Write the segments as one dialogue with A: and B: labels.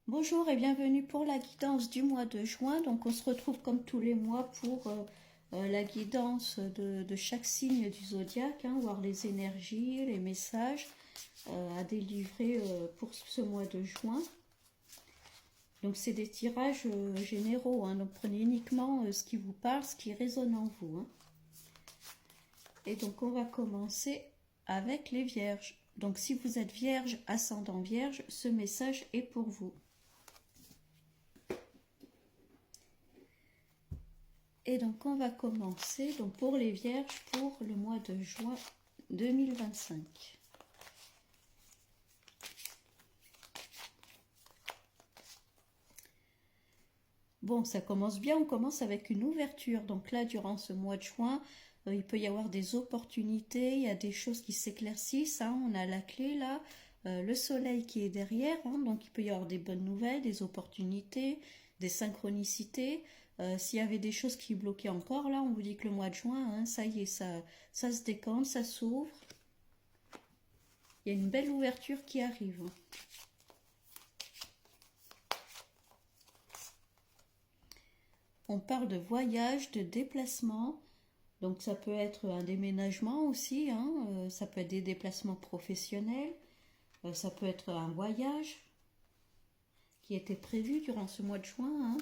A: Bonjour et bienvenue pour la guidance du mois de juin. Donc on se retrouve comme tous les mois pour la guidance de chaque signe du zodiaque, voir les énergies, les messages à délivrer pour ce mois de juin. Donc c'est des tirages généraux, donc prenez uniquement ce qui vous parle, ce qui résonne en vous. Et donc on va commencer avec les vierges. Donc si vous êtes vierge, ascendant vierge, ce message est pour vous. Et donc on va commencer donc pour les vierges pour le mois de juin 2025. Bon, ça commence bien, on commence avec une ouverture. Donc là, durant ce mois de juin, il peut y avoir des opportunités, il y a des choses qui s'éclaircissent. On a la clé là, le soleil qui est derrière, donc il peut y avoir des bonnes nouvelles, des opportunités, des synchronicités. S'il y avait des choses qui bloquaient encore, là, on vous dit que le mois de juin, ça y est, ça se décante, ça s'ouvre. Il y a une belle ouverture qui arrive. On parle de voyage, de déplacement. Donc ça peut être un déménagement aussi, ça peut être des déplacements professionnels, ça peut être un voyage qui était prévu durant ce mois de juin.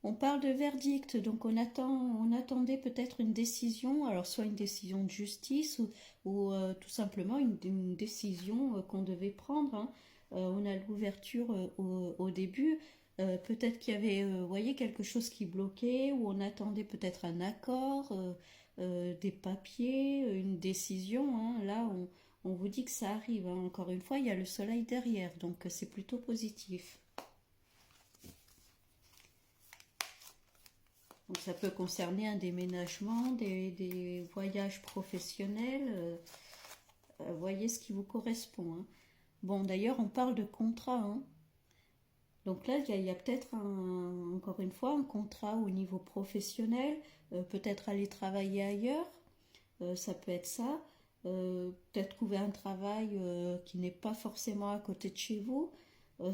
A: On parle de verdict, donc on attendait peut-être une décision, alors soit une décision de justice ou tout simplement une décision qu'on devait prendre. On a l'ouverture au début, peut-être qu'il y avait, voyez, quelque chose qui bloquait, ou on attendait peut-être un accord, des papiers, une décision. Là, on vous dit que ça arrive. Encore une fois, il y a le soleil derrière, donc c'est plutôt positif. Donc ça peut concerner un déménagement, des voyages professionnels. Voyez ce qui vous correspond. Bon, d'ailleurs, on parle de contrat. Donc là, il y a peut-être, encore une fois, un contrat au niveau professionnel. Peut-être aller travailler ailleurs. Ça peut être ça. Peut-être trouver un travail qui n'est pas forcément à côté de chez vous.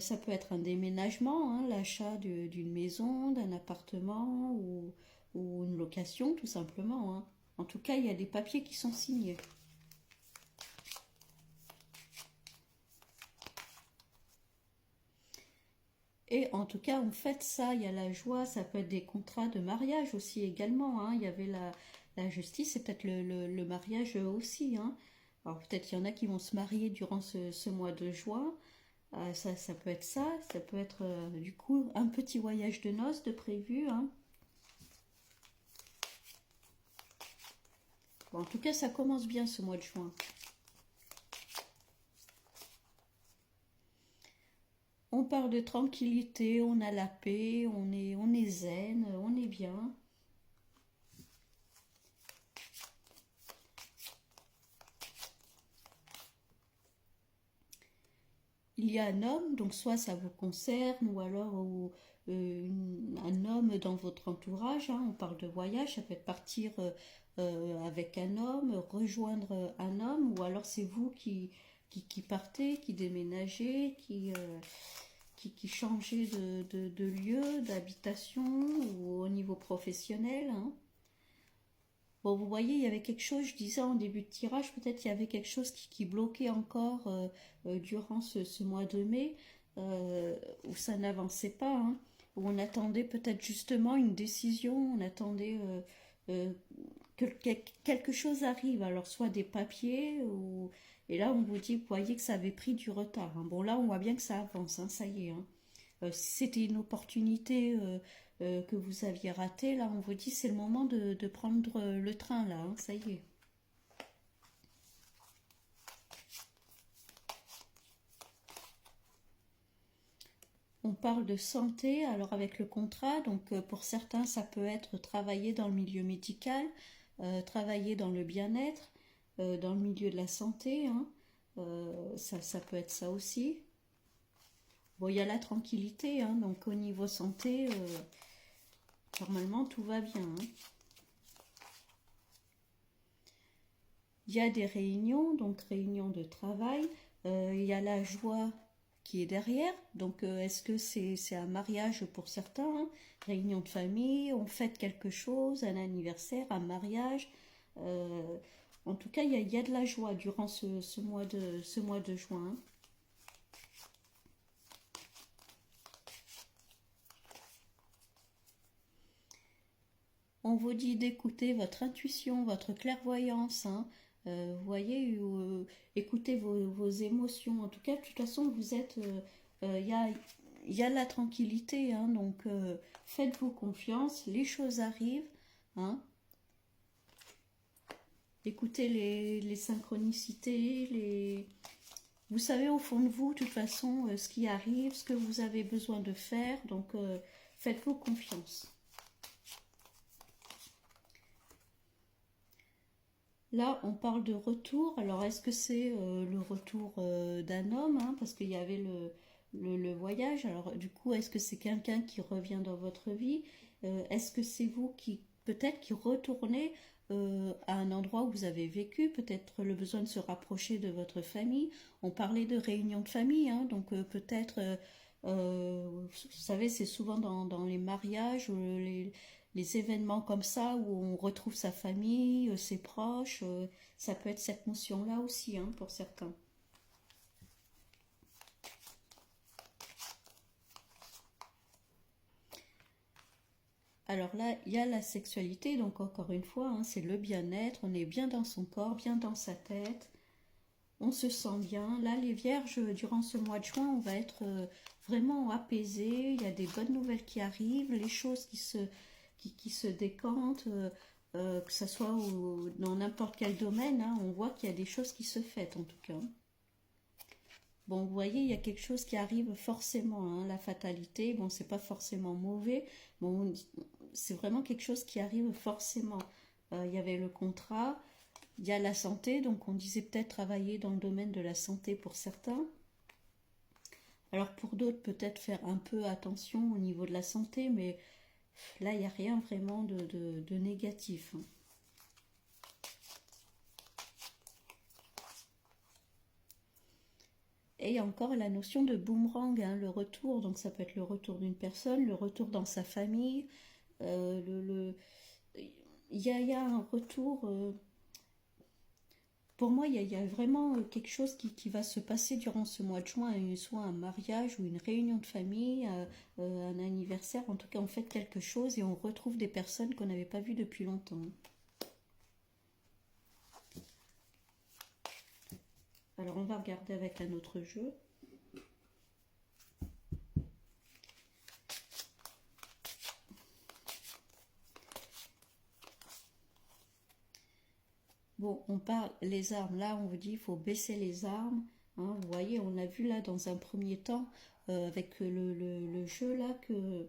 A: Ça peut être un déménagement, l'achat d'une maison, d'un appartement ou une location tout simplement. En tout cas, il y a des papiers qui sont signés. Et en tout cas, on fête ça, il y a la joie, ça peut être des contrats de mariage aussi également. Il y avait la justice et peut-être le mariage aussi. Alors peut-être il y en a qui vont se marier durant ce mois de juin. Ça peut être ça peut être du coup un petit voyage de noces de prévu. Bon, en tout cas, ça commence bien ce mois de juin. On parle de tranquillité, on a la paix, on est zen, on est bien. Il y a un homme, donc soit ça vous concerne, ou alors un homme dans votre entourage. On parle de voyage, ça peut être partir avec un homme, rejoindre un homme, ou alors c'est vous qui partez, qui déménagez, qui changez de lieu, d'habitation, ou au niveau professionnel. Bon, vous voyez, il y avait quelque chose, je disais en début de tirage, peut-être il y avait quelque chose qui bloquait encore durant ce mois de mai, où ça n'avançait pas, où on attendait peut-être justement une décision, on attendait que quelque chose arrive, alors soit des papiers, et là on vous dit, vous voyez que ça avait pris du retard. Bon, là on voit bien que ça avance, ça y est. Si c'était une opportunité que vous aviez ratée, là on vous dit c'est le moment de prendre le train, là, ça y est. On parle de santé, alors avec le contrat, donc pour certains ça peut être travailler dans le milieu médical, travailler dans le bien-être, dans le milieu de la santé, ça peut être ça aussi. Bon, il y a la tranquillité, donc au niveau santé, normalement tout va bien. il y a des réunions, donc réunions de travail, il y a la joie qui est derrière, donc est-ce que c'est un mariage pour certains, hein, réunion de famille, on fête quelque chose, un anniversaire, un mariage, euh, en tout cas il y a de la joie durant ce mois de juin. On vous dit d'écouter votre intuition, votre clairvoyance, hein. Vous voyez, écoutez vos émotions. En tout cas, de toute façon, vous êtes, il y a la tranquillité, hein, donc faites-vous confiance, les choses arrivent, hein. Écoutez les synchronicités, vous savez au fond de vous, de toute façon, ce qui arrive, ce que vous avez besoin de faire, donc faites-vous confiance. Là, on parle de retour. Alors, est-ce que c'est le retour d'un homme, hein, parce qu'il y avait le voyage. Alors, du coup, est-ce que c'est quelqu'un qui revient dans votre vie? Est-ce que c'est vous qui, peut-être, qui retournez à un endroit où vous avez vécu, peut-être le besoin de se rapprocher de votre famille? On parlait de réunion de famille, hein, donc peut-être, vous savez, c'est souvent dans les mariages, les événements comme ça où on retrouve sa famille, ses proches, ça peut être cette notion-là aussi, hein, pour certains. Alors là, il y a la sexualité, donc encore une fois, hein, c'est le bien-être, on est bien dans son corps, bien dans sa tête, on se sent bien. Là, les vierges, durant ce mois de juin, on va être vraiment apaisés, il y a des bonnes nouvelles qui arrivent, les choses qui se décantent, que ce soit dans n'importe quel domaine, hein, on voit qu'il y a des choses qui se font en tout cas. Bon, vous voyez, il y a quelque chose qui arrive forcément, hein, la fatalité, bon, c'est pas forcément mauvais, bon, c'est vraiment quelque chose qui arrive forcément. Il y avait le contrat, il y a la santé, donc on disait peut-être travailler dans le domaine de la santé pour certains. Alors pour d'autres, peut-être faire un peu attention au niveau de la santé, mais là, il n'y a rien vraiment de négatif, hein. Et il y a encore la notion de boomerang, hein, le retour. Donc ça peut être le retour d'une personne, le retour dans sa famille. euh, le, le- il y a un retour. Pour moi, il y a vraiment quelque chose qui va se passer durant ce mois de juin, soit un mariage ou une réunion de famille, un anniversaire. En tout cas, on fait quelque chose et on retrouve des personnes qu'on n'avait pas vues depuis longtemps. Alors, on va regarder avec un autre jeu. Bon, on parle les armes. Là, on vous dit il faut baisser les armes, hein. Vous voyez, on a vu là dans un premier temps avec le jeu là que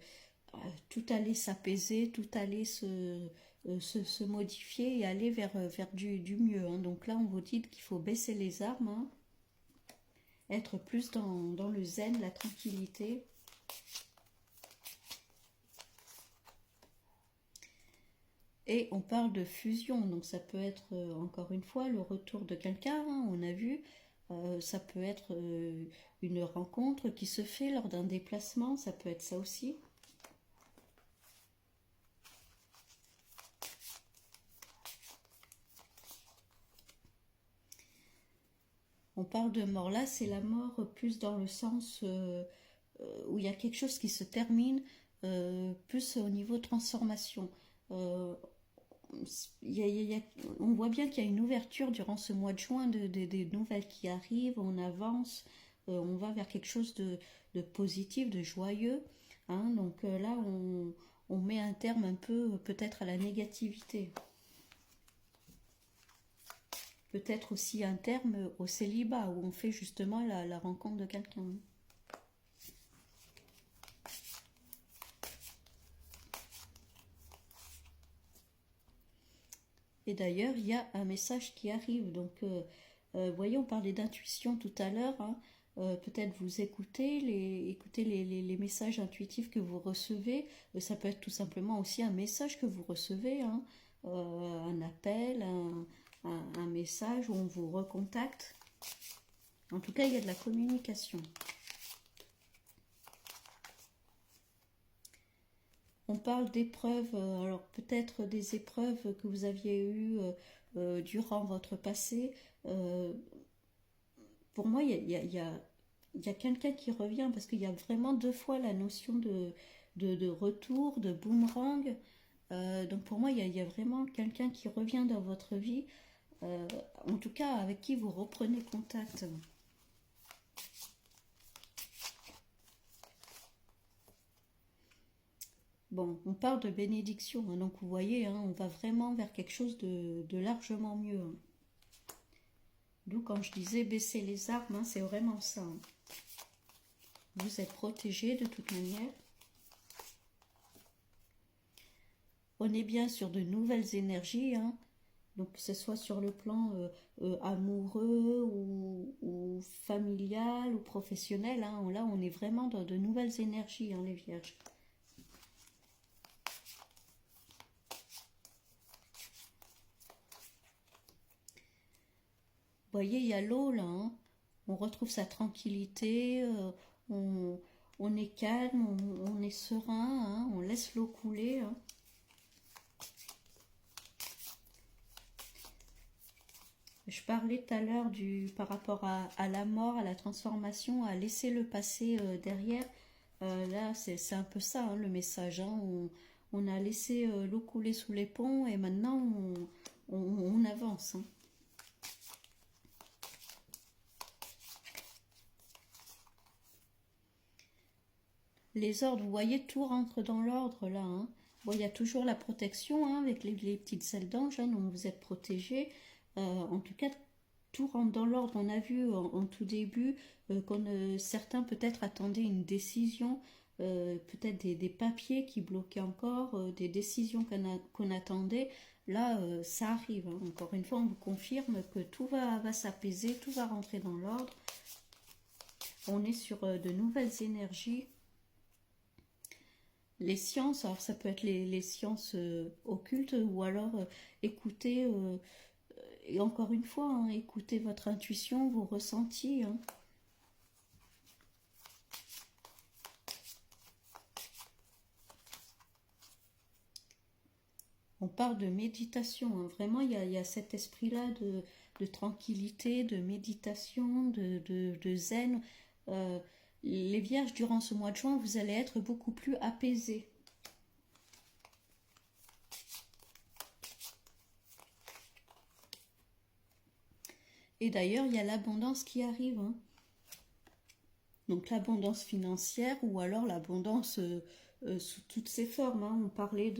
A: tout allait s'apaiser, tout allait se modifier et aller vers du mieux, hein. Donc là, on vous dit qu'il faut baisser les armes, hein, être plus dans le zen, la tranquillité. Et on parle de fusion, donc ça peut être encore une fois le retour de quelqu'un, hein, on a vu, ça peut être une rencontre qui se fait lors d'un déplacement, ça peut être ça aussi. On parle de mort là, c'est la mort plus dans le sens où il y a quelque chose qui se termine, plus au niveau transformation. Euh, il y a- il y a- on voit bien qu'il y a une ouverture durant ce mois de juin, des nouvelles qui arrivent, on avance, on va vers quelque chose de positif, de joyeux, hein. Donc là, on met un terme un peu peut-être à la négativité. Peut-être aussi un terme au célibat, où on fait justement la rencontre de quelqu'un. Et d'ailleurs, il y a un message qui arrive. Donc, voyez, on parlait d'intuition tout à l'heure, hein. Peut-être vous écoutez les messages intuitifs que vous recevez. Ça peut être tout simplement aussi un message que vous recevez, hein. Un appel, un message ou on vous recontacte. En tout cas, il y a de la communication. On parle d'épreuves, alors peut-être des épreuves que vous aviez eues durant votre passé. Pour moi, il y a quelqu'un qui revient parce qu'il y a vraiment deux fois la notion de retour, de boomerang. Donc pour moi, il y a vraiment quelqu'un qui revient dans votre vie, euh, en tout cas avec qui vous reprenez contact. Bon, on parle de bénédiction, hein, donc vous voyez, hein, on va vraiment vers quelque chose de largement mieux. Hein. D'où quand je disais baisser les armes, hein, c'est vraiment ça. Hein. Vous êtes protégé de toute manière. On est bien sur de nouvelles énergies, hein, donc que ce soit sur le plan amoureux ou familial ou professionnel. Hein, là, on est vraiment dans de nouvelles énergies, hein, les vierges. Vous voyez, il y a l'eau là, hein. On retrouve sa tranquillité, on, on est calme, on est serein, hein, on laisse l'eau couler. Hein. Je parlais tout à l'heure par rapport à la mort, à la transformation, à laisser le passé derrière. Là, c'est un peu ça, hein, le message. Hein. On a laissé l'eau couler sous les ponts et maintenant on avance. Hein. Les ordres, vous voyez, tout rentre dans l'ordre là. Hein. Bon, il y a toujours la protection hein, avec les petites ailes d'ange, hein, donc vous êtes protégés. En tout cas, tout rentre dans l'ordre. On a vu en tout début certains peut-être attendaient une décision, peut-être des papiers qui bloquaient encore, des décisions qu'on attendait. Là, ça arrive. Hein. Encore une fois, on vous confirme que tout va s'apaiser, tout va rentrer dans l'ordre. On est sur de nouvelles énergies. Les sciences, alors ça peut être les sciences occultes ou alors écouter, et encore une fois, hein, écoutez votre intuition, vos ressentis. Hein. On parle de méditation, hein. Vraiment il y a cet esprit-là de tranquillité, de méditation, de zen. Euh, les vierges, durant ce mois de juin, vous allez être beaucoup plus apaisés. Et d'ailleurs, il y a l'abondance qui arrive. Hein. Donc l'abondance financière ou alors l'abondance sous toutes ses formes. Hein. On parlait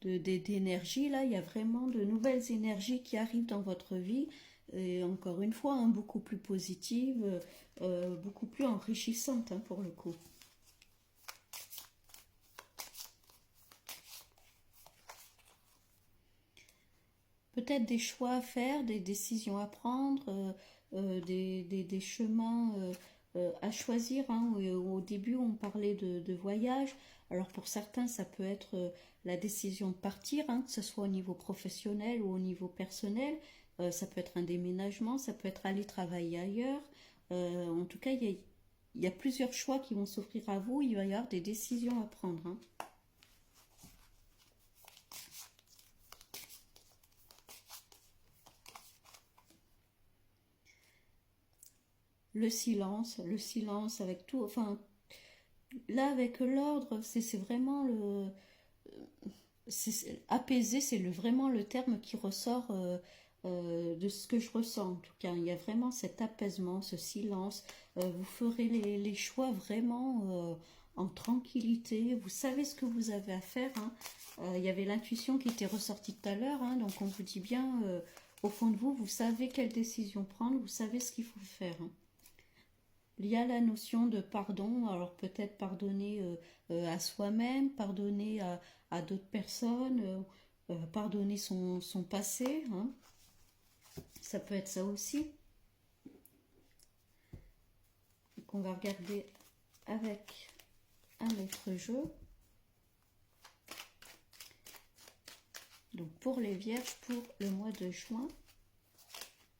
A: d'énergie, là, il y a vraiment de nouvelles énergies qui arrivent dans votre vie. Et encore une fois, hein, beaucoup plus positives, beaucoup plus enrichissantes hein, pour le coup. Peut-être des choix à faire, des décisions à prendre, des chemins à choisir. Hein. Au début, on parlait de voyage. Alors pour certains, ça peut être la décision de partir, hein, que ce soit au niveau professionnel ou au niveau personnel. Ça peut être un déménagement, ça peut être aller travailler ailleurs. En tout cas, il y a plusieurs choix qui vont s'offrir à vous. Il va y avoir des décisions à prendre. Hein. Le silence avec tout. Enfin, là, avec l'ordre, c'est vraiment le. Apaiser, c'est vraiment le terme qui ressort de ce que je ressens. En tout cas, il y a vraiment cet apaisement, ce silence. Vous ferez les choix vraiment en tranquillité. Vous savez ce que vous avez à faire. Hein. Il y avait l'intuition qui était ressortie tout à l'heure. Hein, donc, on vous dit bien, au fond de vous, vous savez quelle décision prendre. Vous savez ce qu'il faut faire. Hein. Il y a la notion de pardon, alors peut-être pardonner à soi-même, pardonner à d'autres personnes, pardonner son passé, hein. Ça peut être ça aussi. Donc on va regarder avec un autre jeu. Donc pour les vierges, pour le mois de juin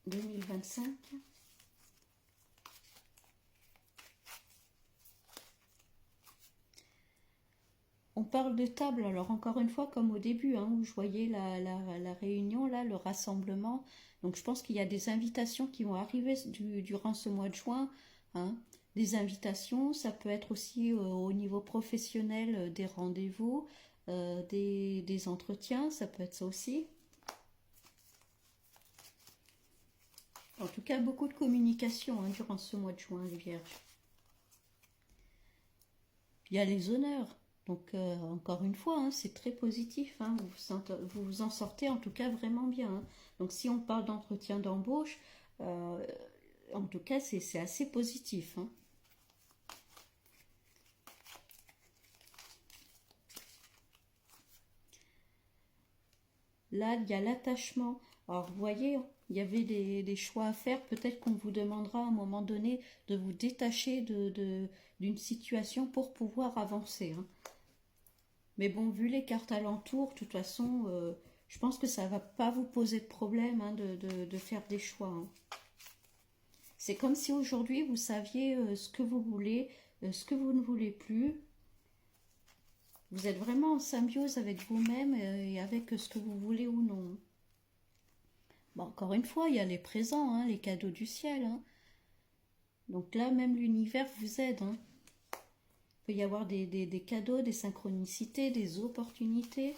A: 2025. On parle de table, alors encore une fois, comme au début, hein, où je voyais la réunion, là, le rassemblement. Donc je pense qu'il y a des invitations qui vont arriver durant ce mois de juin. Hein. Des invitations, ça peut être aussi au niveau professionnel des rendez-vous, des entretiens, ça peut être ça aussi. En tout cas, beaucoup de communication hein, durant ce mois de juin, les vierges. Il y a les honneurs. Donc, encore une fois, hein, c'est très positif. Hein, vous vous en sortez en tout cas vraiment bien. Hein. Donc, si on parle d'entretien d'embauche, euh, en tout cas, c'est assez positif. Hein. Là, il y a l'attachement. Alors, vous voyez, il y avait des choix à faire. Peut-être qu'on vous demandera à un moment donné de vous détacher d'une situation pour pouvoir avancer. Hein. Mais bon, vu les cartes alentour, de toute façon, je pense que ça ne va pas vous poser de problème hein, de faire des choix. Hein. C'est comme si aujourd'hui vous saviez ce que vous voulez, ce que vous ne voulez plus. Vous êtes vraiment en symbiose avec vous-même et avec ce que vous voulez ou non. Bon, encore une fois, il y a les présents, hein, les cadeaux du ciel. Hein. Donc là, même l'univers vous aide. Hein. Il peut y avoir des cadeaux, des synchronicités, des opportunités,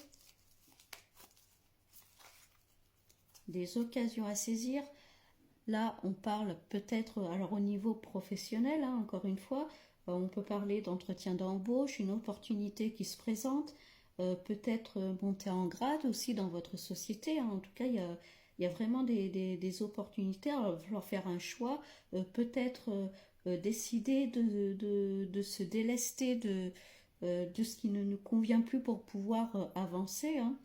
A: des occasions à saisir. Là, on parle peut-être, alors au niveau professionnel, hein, encore une fois, on peut parler d'entretien d'embauche, une opportunité qui se présente, peut-être monter en grade aussi dans votre société. Hein. En tout cas, il y a vraiment des opportunités. Alors, il va falloir faire un choix, peut-être décider de se délester de ce qui ne nous convient plus pour pouvoir avancer. Hein.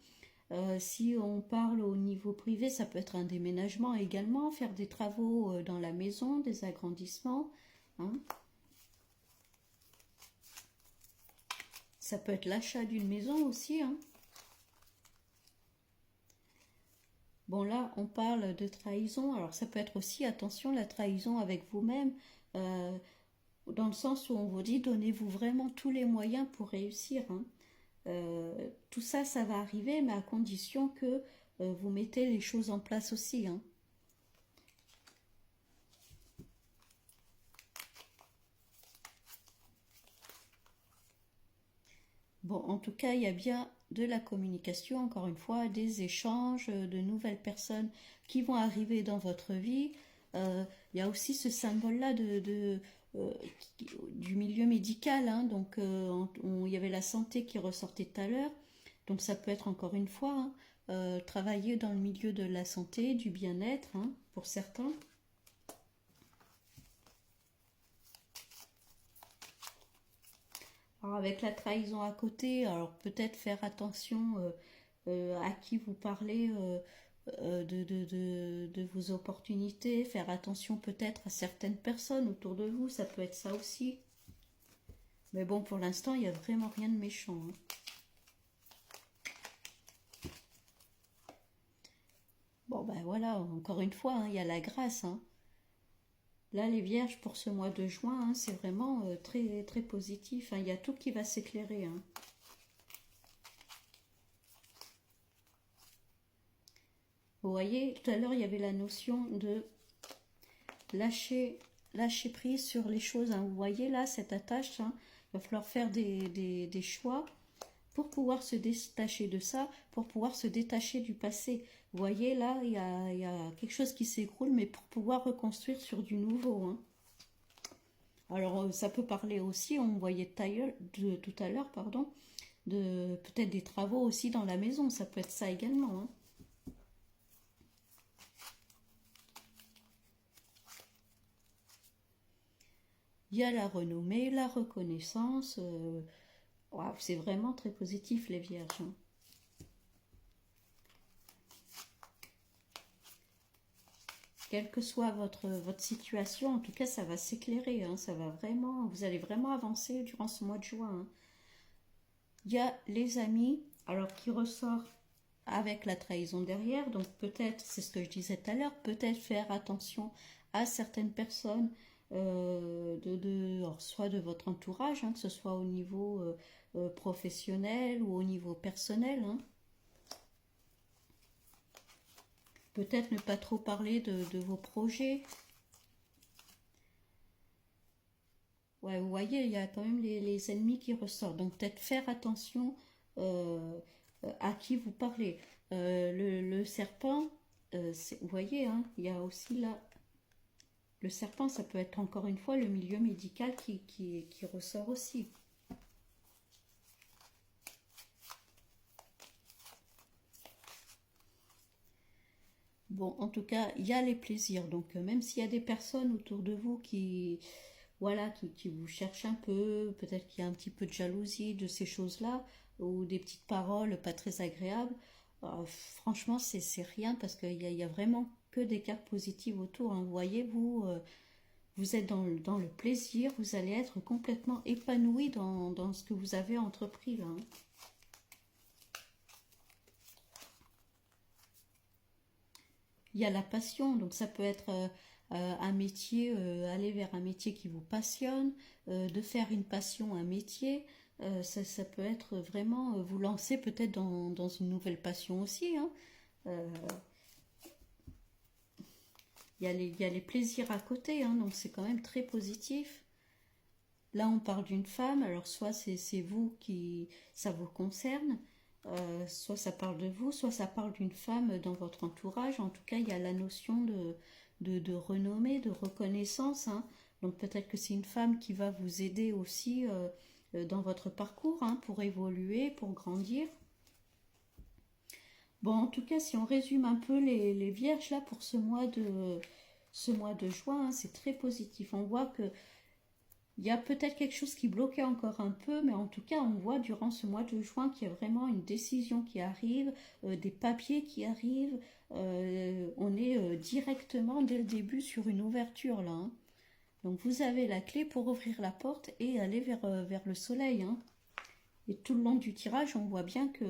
A: Si on parle au niveau privé, ça peut être un déménagement également, faire des travaux dans la maison, des agrandissements. Hein. Ça peut être l'achat d'une maison aussi. Hein. Bon là, on parle de trahison. Alors ça peut être aussi, attention, la trahison avec vous-même, dans le sens où on vous dit, donnez-vous vraiment tous les moyens pour réussir. Hein. Tout ça, ça va arriver, mais à condition que vous mettez les choses en place aussi. Hein. Bon, en tout cas, il y a bien de la communication, encore une fois, des échanges, de nouvelles personnes qui vont arriver dans votre vie. Il y a aussi ce symbole-là euh, du milieu médical. Hein, donc, il y avait la santé qui ressortait tout à l'heure. Donc, ça peut être encore une fois hein, travailler dans le milieu de la santé, du bien-être, hein, pour certains. Alors avec la trahison à côté, alors peut-être faire attention à qui vous parlez de vos opportunités, faire attention peut-être à certaines personnes autour de vous, ça peut être ça aussi. Mais bon, pour l'instant, il n'y a vraiment rien de méchant. Hein. Bon, ben voilà, encore une fois, hein, il y a la grâce. Hein. Là, les vierges, pour ce mois de juin, hein, c'est vraiment très, très positif. Hein. Il y a tout qui va s'éclairer. Hein. Vous voyez, tout à l'heure, il y avait la notion de lâcher prise sur les choses. Hein. Vous voyez là, cette attache, hein, il va falloir faire des choix pour pouvoir se détacher de ça, pour pouvoir se détacher du passé. Vous voyez là, il y a quelque chose qui s'écroule, mais pour pouvoir reconstruire sur du nouveau. Hein. Alors, ça peut parler aussi, on voyait tout à l'heure, pardon, de peut-être des travaux aussi dans la maison, ça peut être ça également. Hein. Il y a la renommée, la reconnaissance. Wow, c'est vraiment très positif les vierges. Hein. Quelle que soit votre situation, en tout cas, ça va s'éclairer. Hein, ça va vraiment, vous allez vraiment avancer durant ce mois de juin. Hein. Il y a les amis, alors qui ressort avec la trahison derrière. Donc peut-être, c'est ce que je disais tout à l'heure, peut-être faire attention à certaines personnes, alors, soit de votre entourage, hein, que ce soit au niveau professionnel ou au niveau personnel. Hein. Peut-être ne pas trop parler de vos projets. Ouais, vous voyez, il y a quand même les ennemis qui ressortent. Donc peut-être faire attention euh, à qui vous parlez. Le serpent, vous voyez, hein, il y a aussi là, le serpent, ça peut être encore une fois le milieu médical qui ressort aussi. Bon, en tout cas, il y a les plaisirs. Donc, même s'il y a des personnes autour de vous qui, voilà, qui vous cherchent un peu, peut-être qu'il y a un petit peu de jalousie de ces choses-là, ou des petites paroles pas très agréables, franchement, c'est rien parce qu'il y a vraiment que des cartes positives autour. Hein. Vous voyez, vous êtes dans le plaisir, vous allez être complètement épanoui dans ce que vous avez entrepris là. Hein. Il y a la passion, donc ça peut être un métier, aller vers un métier qui vous passionne, de faire une passion un métier. Ça peut être vraiment vous lancer peut-être dans une nouvelle passion aussi. Hein. Euh, il y a les plaisirs à côté, hein, donc c'est quand même très positif. Là, on parle d'une femme, alors soit c'est vous qui ça vous concerne, soit ça parle de vous, soit ça parle d'une femme dans votre entourage. En tout cas, il y a la notion de renommée, de reconnaissance. Hein. Donc peut-être que c'est une femme qui va vous aider aussi dans votre parcours hein, pour évoluer, pour grandir. Bon, en tout cas, si on résume un peu les vierges là pour ce mois de juin, hein, c'est très positif. On voit que il y a peut-être quelque chose qui bloquait encore un peu, mais en tout cas, on voit durant ce mois de juin qu'il y a vraiment une décision qui arrive, des papiers qui arrivent. On est directement dès le début sur une ouverture là. Hein. Donc vous avez la clé pour ouvrir la porte et aller vers le soleil. Hein. Et tout le long du tirage, on voit bien que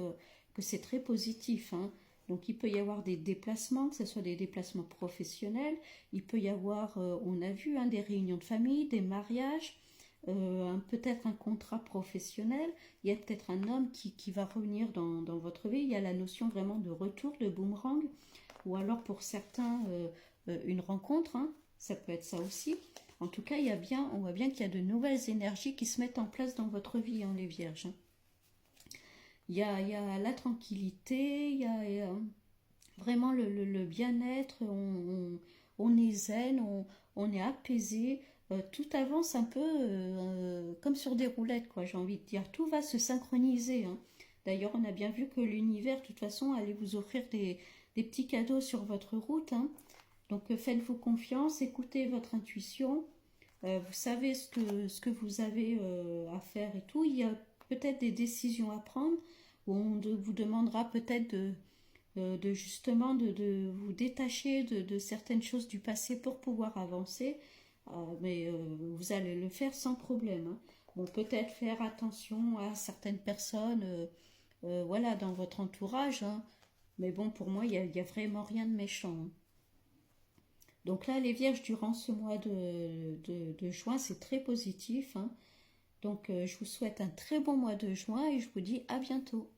A: c'est très positif. Hein. Donc il peut y avoir des déplacements, que ce soit des déplacements professionnels, il peut y avoir, on a vu, hein, des réunions de famille, des mariages, peut-être un contrat professionnel, il y a peut-être un homme qui va revenir dans votre vie, il y a la notion vraiment de retour, de boomerang, ou alors pour certains une rencontre, hein, ça peut être ça aussi. En tout cas, on voit bien qu'il y a de nouvelles énergies qui se mettent en place dans votre vie, hein, les vierges. Hein. Il y a la tranquillité, il y a vraiment le bien-être, on est zen, on est apaisé, tout avance un peu comme sur des roulettes, quoi, j'ai envie de dire. Tout va se synchroniser. Hein. D'ailleurs, on a bien vu que l'univers, de toute façon, allait vous offrir des petits cadeaux sur votre route. Hein. Donc, faites-vous confiance, écoutez votre intuition. Vous savez ce que vous avez à faire et tout. Il y a peut-être des décisions à prendre où vous demandera peut-être de justement de vous détacher de certaines choses du passé pour pouvoir avancer. Mais vous allez le faire sans problème. Hein. Bon, peut-être faire attention à certaines personnes voilà, dans votre entourage. Hein. Mais bon, pour moi, il y a vraiment rien de méchant. Hein. Donc là, les vierges, durant ce mois de juin, c'est très positif. Hein. Donc je vous souhaite un très bon mois de juin et je vous dis à bientôt.